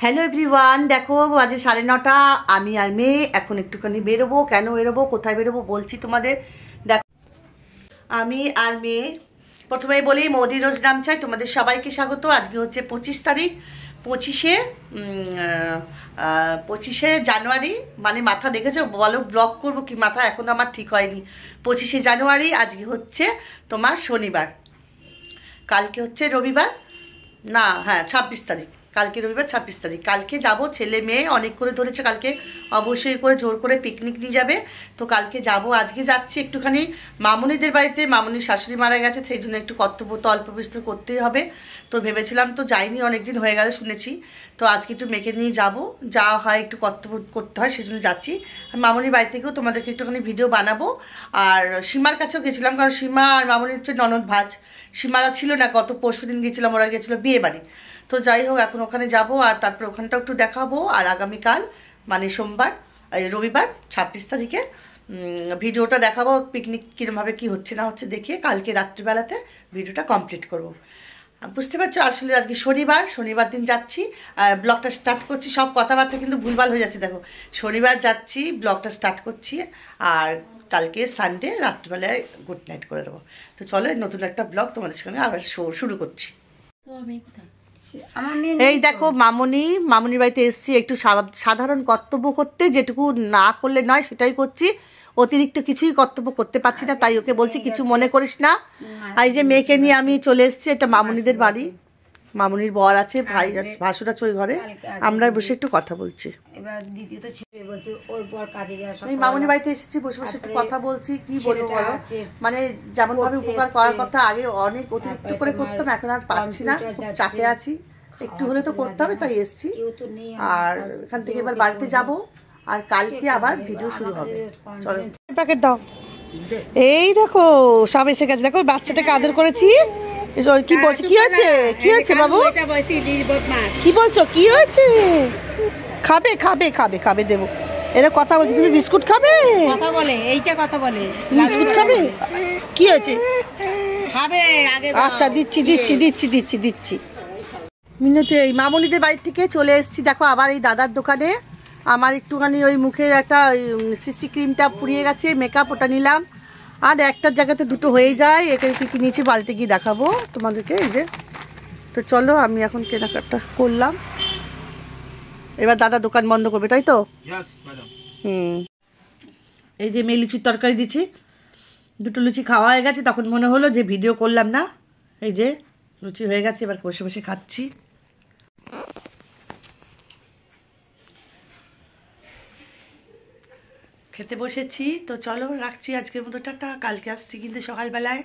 Hello everyone, দেখো আজ 9:30। আমি আর মেয়ে এখন একটুখানি বেরোবো। কেন বেরোবো, কোথায় বেরোবো বলছি তোমাদের। দেখো আমি আর মেয়ে প্রথমেই বলি মোদি রোজ নাম চাই, তোমাদের সবাইকে স্বাগত। আজকে হচ্ছে 25 তারিখ, 25শে জানুয়ারি। মানে মাথা দেখেছো, বলো ব্লগ করবো কি, মাথা এখন আমার ঠিক হয়নি। 25শে জানুয়ারি আজকে হচ্ছে তোমার শনিবার, কালকে হচ্ছে রবিবার, না হ্যাঁ 26 তারিখ, কালকে রবিবার 26 তারিখ। কালকে যাব, ছেলে মেয়ে অনেক করে ধরেছে, কালকে অবশ্যই করে জোর করে পিকনিক নিয়ে যাবে। তো কালকে যাব, আজকে যাচ্ছি একটুখানি মামুনিদের বাড়িতে। মামুনির শাশুড়ি মারা গেছে, সেই জন্য একটু কর্তব্য তো অল্প বিস্তর করতেই হবে। তো ভেবেছিলাম, তো যাইনি, অনেক দিন হয়ে গেল শুনেছি। তো আজকে একটু মেয়েকে নিয়ে যাব, যা হয় একটু কর্তব্য করতে হয়, সেই জন্য যাচ্ছি। আর মামুনির বাড়ি থেকেও তোমাদেরকে একটুখানি ভিডিও বানাবো। আর সীমার কাছেও গেছিলাম, কারণ সীমা আর মামুনির হচ্ছে ননদ ভাজ। সীমারা ছিল না, গত পরশু দিন গেছিলাম, ওরা গেছিলো বিয়ে বাড়ি। তো যাই হোক, এখন ওখানে যাব, আর তারপর ওখানটাও একটু দেখাবো। আর আগামীকাল মানে সোমবার, রবিবার 26 তারিখে ভিডিওটা দেখাবো, পিকনিক কীরমভাবে কী হচ্ছে না হচ্ছে দেখিয়ে কালকে রাত্রিবেলাতে ভিডিওটা কমপ্লিট করব। বুঝতে পারছো, আসলে আজকে শনিবার দিন যাচ্ছি, ব্লগটা স্টার্ট করছি। সব কথাবার্তা কিন্তু ভুলভাল হয়ে যাচ্ছে, দেখো শনিবার যাচ্ছি, ব্লগটা স্টার্ট করছি, আর কালকে সানডে রাত্রিবেলায় গুড নাইট করে দেবো। তো চলো, নতুন একটা ব্লগ তোমাদের সঙ্গে আবার শুরু করছি। এই দেখো মামুনির বাড়িতে এসেছি একটু সাধারণ কর্তব্য করতে, যেটুকু না করলে নয় সেটাই করছি। অতিরিক্ত কিছুই কর্তব্য করতে পারছি না, তাই ওকে বলছি কিছু মনে করিস না। এই যে মেয়েকে নিয়ে আমি চলে এসেছি, এটা মামুনিদের বাড়ি। মামুনির বর আছে, ভাই আছে, ভাসুর আছে ওই ঘরে। আমরা বসে একটু কথা বলছি। মামুনির বাড়িতে এসেছি, বসে বসে একটু কথা বলছি। কি বলবো বলো, মানে যেমন ভাবে উপকার করার কথা আগে অনেক অতিরিক্ত করে করতাম, এখন আর পারছি না, চাপে আছি, একটু হলে তো করতে হবে, তাই এসেছি। আর এখান থেকে এবার বাড়িতে যাব, আর কালকে আবার ভিডিও শুরু হবে। চলো প্যাকেট দাও। এই দেখো সব এসে গেছে, দেখো বাচ্চাটাকে আদর করেছি। কি বলছে, কি হয়েছে, কি হয়েছে বাবু, কি বলছো, কি হয়েছে? খাবে খাবে খাবে খাবে দেবো। এরা কথা বলছে, তুমি বিস্কুট খাবে, কথা বলে, এইটা কথা বলে, বিস্কুট খাবে, কি হয়েছে খাবে আগে। আচ্ছা দিচ্ছি দিচ্ছি দিচ্ছি দিচ্ছি দিচ্ছি। মিনতি এই মামুনিদের বাড়ি থেকে চলে এসেছি, দেখো আবার এই দাদার দোকানে। আমার একটুখানি ওই মুখের একটা সিসি ক্রিমটা পুড়িয়ে গেছে, মেকআপ ওটা নিলাম। আর একটার জায়গাতে দুটো হয়ে যায়, এখানে কী কী নিয়েছি বাড়িতে গিয়ে দেখাবো তোমাদেরকে। এই যে, তো চলো আমি এখন কেনাকাটা করলাম, এবার দাদা দোকান বন্ধ করবে, তাই তো? এই যে মেয়ে লুচির তরকারি দিচ্ছি, দুটো লুচি খাওয়া হয়ে গেছে, তখন মনে হলো যে ভিডিও করলাম না। এই যে লুচি হয়ে গেছে, এবার বসে বসে খাচ্ছি। খেতে বসেছি, তো চলো রাখছি আজকের মতো, টাটা। কালকে আসছি কিন্তু সকালবেলায়।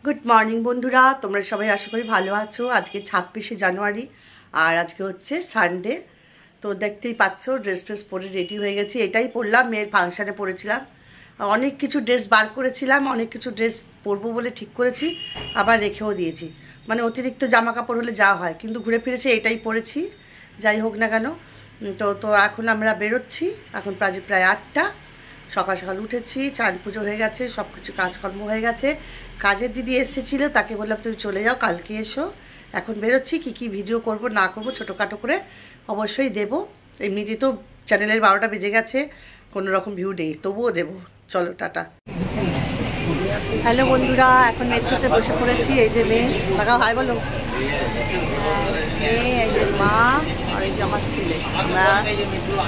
গুড মর্নিং বন্ধুরা, তোমরা সবাই আশা করি ভালো আছো। আজকে 26শে জানুয়ারি, আর আজকে হচ্ছে সানডে। তো দেখতেই পাচ্ছ, ড্রেস ফ্রেস পরে রেডি হয়ে গেছি। এটাই পরলাম, মেয়ের ফাংশানে পরেছিলাম। অনেক কিছু ড্রেস বার করেছিলাম, অনেক কিছু ড্রেস পরবো বলে ঠিক করেছি, আবার রেখেও দিয়েছি। মানে অতিরিক্ত জামা কাপড় হলে যা হয়, কিন্তু ঘুরে ফিরেছে এটাই পরেছি, যাই হোক না কেন। তো এখন আমরা বেরোচ্ছি, এখন প্রায় 8টা। সকাল সকাল উঠেছি, চান পুজো হয়ে গেছে, সব কিছু কাজকর্ম হয়ে গেছে। কাজের দিদি এসেছিলো, তাকে বললাম তুমি চলে যাও, কালকে এসো। এখন বেরোচ্ছি, কি ভিডিও করব না করব ছোটোখাটো করে অবশ্যই দেব। এমনিতে তো চ্যানেলের 12টা বেজে গেছে, কোনো রকম ভিউ নেই, তবুও দেবো। চলো টাটা। হ্যালো বন্ধুরা, এখন মেট্রোতে বসে পড়েছি। এই যে মেয়ে, তাকাও হাই বলো। মেয়ে, এই যে মা, আর এই যে আমার ছেলে, আমরা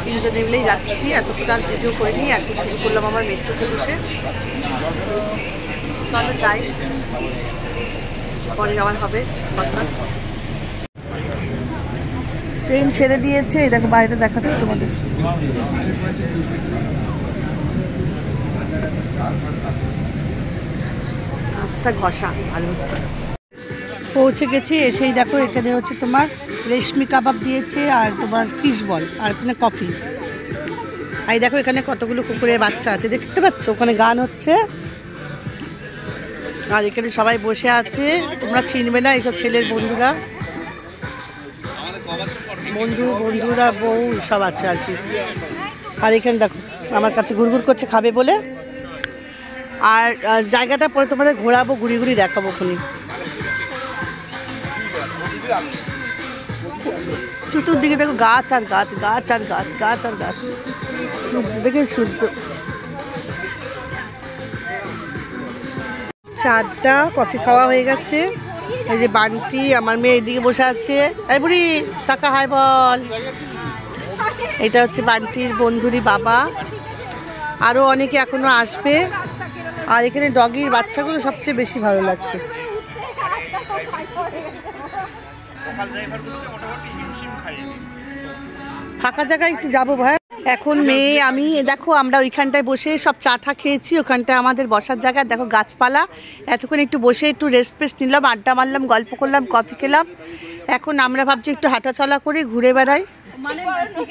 তিনজনে মিলেই যাচ্ছি। এতক্ষণ আর ভিডিও করিনি, এখন শুরু করলাম আমার মেট্রোতে বসে। চলো যাই, পরে আমার হবে কথা। ট্রেন ছেড়ে দিয়েছে, এই দেখো বাইরে দেখাচ্ছি তোমাদের। আঁচটা ঘষা ভালো হচ্ছে। পৌঁছে গেছি, এসেই দেখো এখানে হচ্ছে তোমার রেশমি কাবাব দিয়েছে, আর তোমার ফিশ বল, আর এখানে কফি। আর দেখো এখানে কতগুলো কুকুরের বাচ্চা আছে, দেখতে পাচ্ছ, ওখানে গান হচ্ছে। আর এখানে সবাই বসে আছে, তোমরা চিনবে না, এইসব ছেলের বন্ধুরা, বন্ধুরা বউ সব আছে আর কি। আর এখানে দেখো আমার কাছে ঘুরঘুর করছে, খাবে বলে। আর জায়গাটা পরে তোমাদের ঘোরাবো, ঘুরি দেখাবো খুনি। চতুর্দিকে দেখো গাছ আর গাছ, গাছ আর গাছ, গাছ আর গাছ। সূর্য দেখে সূর্য। চারটা কফি খাওয়া হয়ে গেছে। এই যে বান্টি আমার মেয়ে এদিকে বসে আছে। এই বুড়ি টাকা হাই বল। এটা হচ্ছে বান্টির বন্ধুরই বাবা। আরও অনেকে এখনো আসবে। আর এখানে ডগির বাচ্চাগুলো সবচেয়ে বেশি ভালো লাগছে। ফাঁকা জায়গায় একটু যাবো ভাই। এখন মেয়ে আমি দেখো আমরা ওইখানটায় বসে সব চা টা খেয়েছি। ওখানটায় আমাদের বসার জায়গা, দেখো গাছপালা। এতক্ষণ একটু বসে একটু রেস্ট ফেস্ট নিলাম, আড্ডা মারলাম, গল্প করলাম, কফি খেলাম। এখন আমরা ভাবছি একটু হাঁটাচলা করে ঘুরে বেড়াই।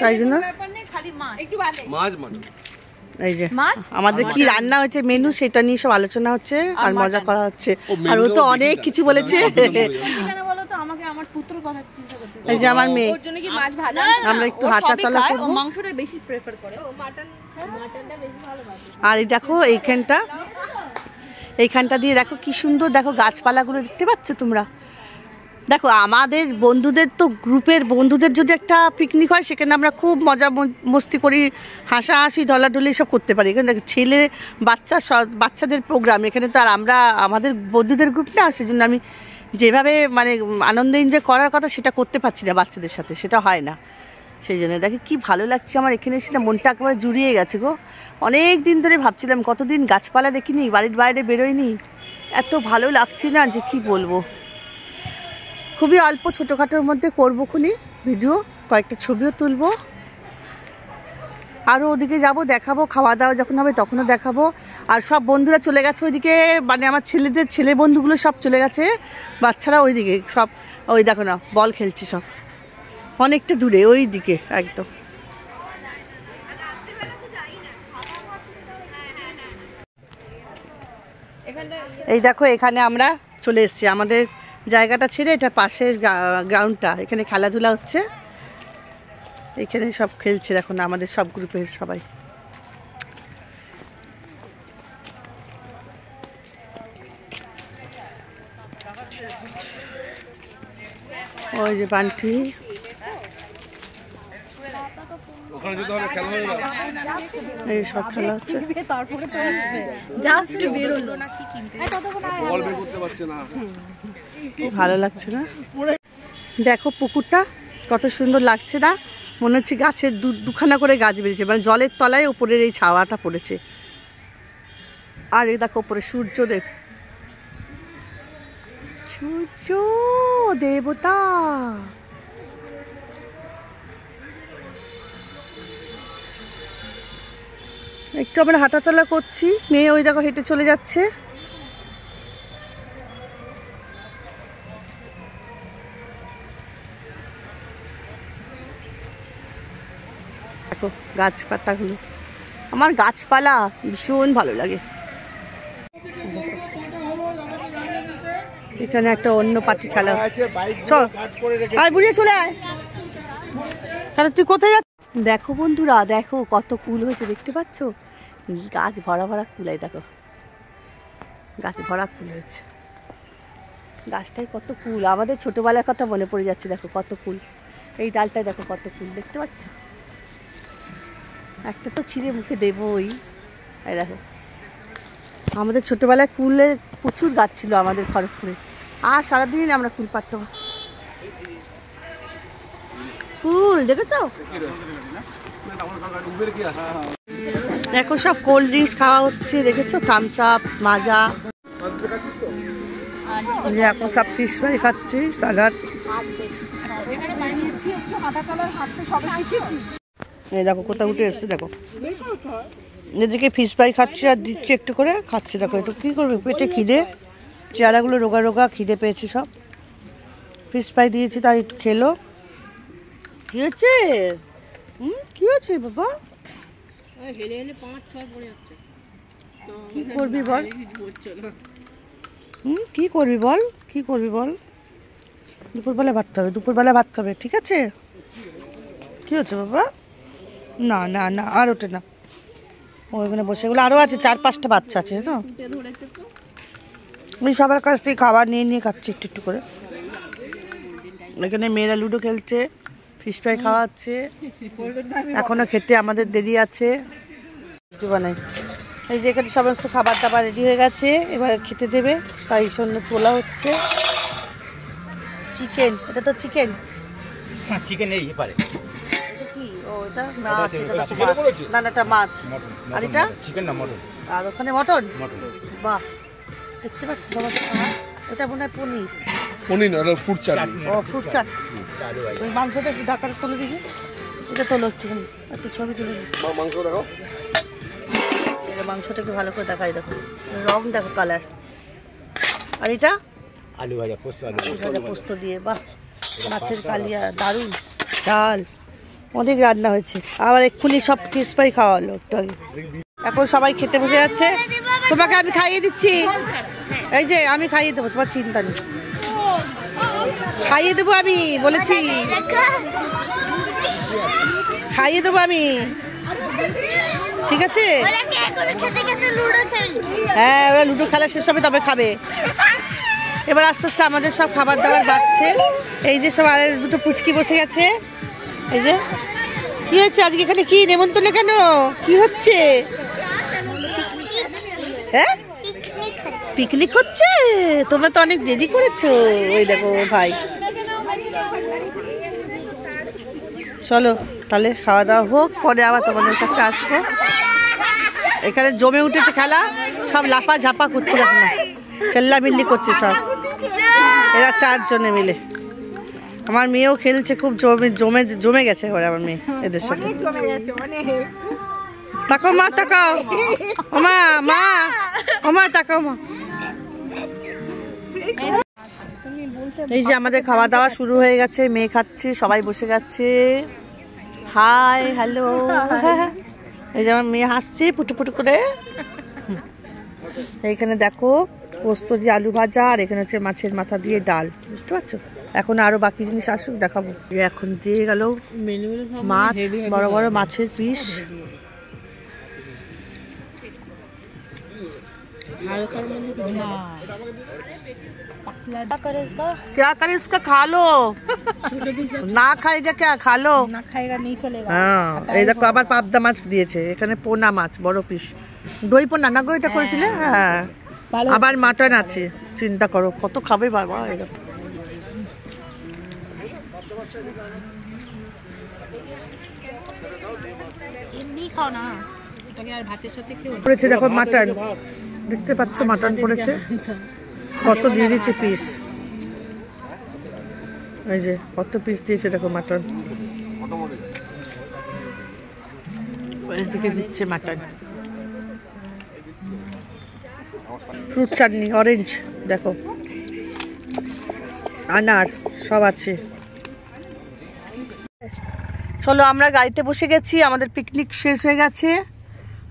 তাই জন্য এই যে আমাদের কি রান্না হয়েছে মেনু সেটা নিয়ে সব আলোচনা হচ্ছে আর মজা করা হচ্ছে। আর ও তো অনেক কিছু বলেছে। এই যে আমার মেয়ে, আমরা একটু হাঁটা চলা করবো। আর এই দেখো এইখানটা দিয়ে দেখো কি সুন্দর, দেখো গাছপালাগুলো দেখতে পাচ্ছ তোমরা। দেখো আমাদের বন্ধুদের তো গ্রুপের বন্ধুদের যদি একটা পিকনিক হয় সেখানে আমরা খুব মজা মস্তি করি, হাসাহাসি ঢলাঢলি সব করতে পারি। এখানে দেখো ছেলে বাচ্চাদের প্রোগ্রাম, এখানে তো আর আমরা আমাদের বন্ধুদের গ্রুপ না, সেজন্য আমি যেভাবে মানে আনন্দ এনজয় করার কথা সেটা করতে পারছি না বাচ্চাদের সাথে, সেটা হয় না। সেই জন্য দেখে কি ভালো লাগছে আমার এখানে, সেটা মনটা একেবারে জুড়িয়ে গেছে গো। অনেক দিন ধরে ভাবছিলাম কতদিন গাছপালা দেখিনি, বাড়ির বাইরে বেরোয়নি, এত ভালো লাগছে না যে কি বলবো। খুবই অল্প ছোটোখাটোর মধ্যে করবো খুনি ভিডিও, কয়েকটা ছবিও তুলবো। আরও ওদিকে যাব, দেখাবো, খাওয়া দাওয়া যখন হবে তখনও দেখাবো। আর সব বন্ধুরা চলে গেছে ওইদিকে, মানে আমার ছেলে বন্ধুগুলো সব চলে গেছে, বাচ্চারা ওইদিকে সব, ওই দেখো না বল খেলছে সব অনেকটা দূরে ওই দিকে একদম। এই দেখো এখানে আমরা চলে এসেছি আমাদের জায়গাটা ছেড়ে, এটা পাশের গ্রাউন্ডটা, এখানে খেলাধুলা হচ্ছে, এখানে সব খেলছে দেখো না আমাদের সব গ্রুপের সবাই। ওই যে বান্টি, এই সব খেলা হচ্ছে। ভালো লাগছে না? দেখো পুকুরটা কত সুন্দর লাগছে না? মনে হচ্ছে গাছের দুখানা করে গাছ বেরিয়েছে, মানে জলের তলায় উপরের এই ছাওয়াটা পড়েছে। আর এই দেখো উপরে সূর্যদেব, সূর্য দেবতা। একটু আমরা হাঁটাচলা করছি, মেয়ে ওই দেখো হেঁটে চলে যাচ্ছে। দেখো গাছপাতাগুলো, আমার গাছপালা ভীষণ ভালো লাগে। এখানে একটা অন্য পার্টি খেলা হচ্ছে, চল আয় বুড়িয়ে চলে আয়। তাহলে তুই কোথায় যাচ্ছিস? দেখো বন্ধুরা, দেখো কত কুল হয়েছে, দেখতে পাচ্ছ? গাছ ভরা ভরা কুলাই, দেখো গাছ ভরা কুল হয়েছে। গাছটায় কত কুল, আমাদের ছোটবেলার কথা মনে পড়ে যাচ্ছে। দেখো কত কুল, এই ডালটায় দেখো কত কুল, দেখতে পাচ্ছ? একটা তো ছিঁড়ে মুখে দেবই। এই দেখো আমাদের ছোটবেলায় কুলের প্রচুর গাছ ছিল আমাদের খড়গপুরে, আর সারাদিন আমরা কুল পারতাম। কুল দেখেছ? এখন সব কোল্ড ড্রিঙ্কস খাওয়া হচ্ছে, দেখেছো? থামস আপ, মাজা। এখন সব ফিশ ফ্রাই খাচ্ছি, স্যালাড। এই দেখো কোথাও উঠে এসছে, দেখো এদিকে ফিশ ফ্রাই খাচ্ছি আর দিচ্ছি একটু করে খাচ্ছি। দেখো একটু কী করবে, পেটে খিদে, চেহারাগুলো রোগা রোগা, খিদে পেয়েছি সব। ফিশ ফ্রাই দিয়েছি তাই একটু খেলো। কী হচ্ছে? কী হচ্ছে বাবা? কি করবি বল? কি করবি বল? কি করবি বল? দুপুরবেলা ভাত খাবে, দুপুরবেলা ভাত খাবে, ঠিক আছে? কি হচ্ছে বাবা? না না না, আর ওঠে না, ওইখানে বসে, এগুলো আরও আছে, 4-5টা বাচ্চা আছে না। আমি সবার কাছ থেকে খাবার নিয়ে নিয়ে খাচ্ছি একটু একটু করে। এখানে মেয়েরা লুডো খেলছে, ফিশ ফ্রাই খাওয়া হচ্ছে, এখনো খেতে আমাদের দেরি আছে। বানাই এই যে এখানে সমস্ত খাবার দাবার রেডি হয়ে গেছে, এবার খেতে দেবে, তাই সন্ধ্যে তোলা হচ্ছে। চিকেন, এটা তো চিকেন, চিকেন এই পারে কি? ও এটা মাছ, এটা দেখো মাছ, না না এটা মাছ, আর এটা চিকেন না মটন, আর ওখানে মটন। বাহ, দেখতে পাচ্ছি সবাই। এটা মনে হয় পনির, পনির না, ফ্রুট চাট। ও ফ্রুট চাট। ওই মাংসটা একটু ঢাকাটা তুলে দিবি, এটা তোলো একটুখানি, একটু ছবি তুলে দিবি। মাংস দেখো, এটা মাংসটা একটু ভালো করে দেখাই, দেখো রং, দেখো কালার। আর এটা আলু ভাজা, পোস্ত আলু ভাজা পোস্ত দিয়ে, বাহ, মাছের কালিয়া, দারুণ ডাল, অনেক রান্না হয়েছে। আবার এক্ষুনি সব ফিশ ফ্রাই খাওয়া হলো একটু আগে। এখন সবাই খেতে বসে যাচ্ছে, তোমাকে আমি খাইয়ে দিচ্ছি, এই যে আমি খাইয়ে দেবো, তোমার চিন্তা নেই, খাইয়ে দেবো আমি বলেছি, খাইয়ে দেবো আমি, ঠিক আছে? হ্যাঁ, ওরা লুডো খেলা শেষ হবে তবে খাবে। এবার আস্তে আস্তে আমাদের সব খাবার দাবার বাড়ছে। এই যে সব আর দুটো পুচকি বসে গেছে। এই যে কি হয়েছে আজকে, এখানে কি নেমন্তন্ন কেন, কি হচ্ছে? হ্যাঁ, পিকনিক হচ্ছে, তোমরা তো অনেক দেরি করেছো। ওই দেখো ভাই, চলো তাহলে খাওয়া দাওয়া হোক, পরে আবার তোমাদের কাছে আসবো। এখানে জমে উঠেছে খেলা, সব লাফা ঝাপা করছে, দেখো না, চেল্লামিল্লি করছে সব, এরা 4 জনে মিলে। আমার মেয়েও খেলছে, খুব জমে গেছে এবার আমার মেয়ে এদের সাথে। তাকাও মা, তাকাও ওমা, মা ওমা, তাকাও মা। এই যে আমাদের খাওয়া দাওয়া শুরু হয়ে গেছে, মেয়ে খাচ্ছে, সবাই বসে গেছে। হাই হ্যালো, এই যে আমার মেয়ে হাসছে পুটু পুটু করে। এইখানে দেখো পোস্ত দিয়ে আলু ভাজা, আর এখানে হচ্ছে মাছের মাথা দিয়ে ডাল, বুঝতে পারছো? এখন আরো বাকি জিনিস আসুক, দেখাবো। এখন দিয়ে গেল মাছ, বড় বড় মাছের পিস। क्या करे इसका, खा लो না খাইগা, क्या खा लो, না খাইগা नहीं चलेगा। হ্যাঁ, এই দেখো আবার পাবদা মাছ দিয়েছে, এখানে পোনা মাছ বড় পিস, দই পোনা না গো এটা করেছিলে? হ্যাঁ, আবার মাটন আছে, চিন্তা করো কত খাবে বাবা। এই দেখো এমনি খাও না, এটাকে আর ভাতের সাথে খেও। করেছে দেখো মাটন, দেখতে পাচ্ছ মাটন করেছে, কত দিয়ে দিচ্ছে পিস, এই যে কত পিস দিয়েছে দেখো মাটন, এদিকে দিচ্ছে মাটন। ফ্রুট চাটনি, অরেঞ্জ দেখো, আনার সব আছে। চলো আমরা গাড়িতে বসে গেছি, আমাদের পিকনিক শেষ হয়ে গেছে,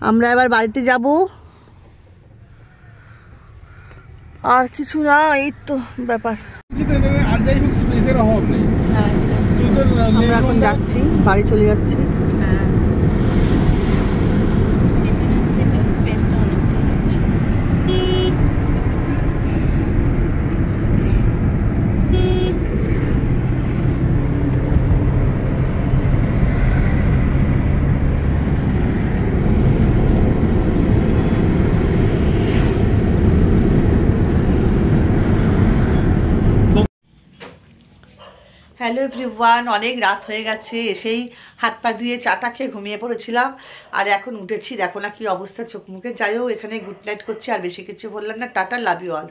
আমরা এবার বাড়িতে যাব। আর কিছু না, এই তো ব্যাপার। আমরা এখন যাচ্ছি, বাড়ি চলে যাচ্ছি। হ্যালো এভরিওয়ান, অনেক রাত হয়ে গেছে, এসেই হাত পা ধুয়ে চাটা খেয়ে ঘুমিয়ে পড়েছিলাম, আর এখন উঠেছি, দেখো না কি অবস্থা চোখ মুখে। যাই হোক, এখানে গুড নাইট করছি, আর বেশি কিছু বললাম না, টাটা, লাভ ইউ অল।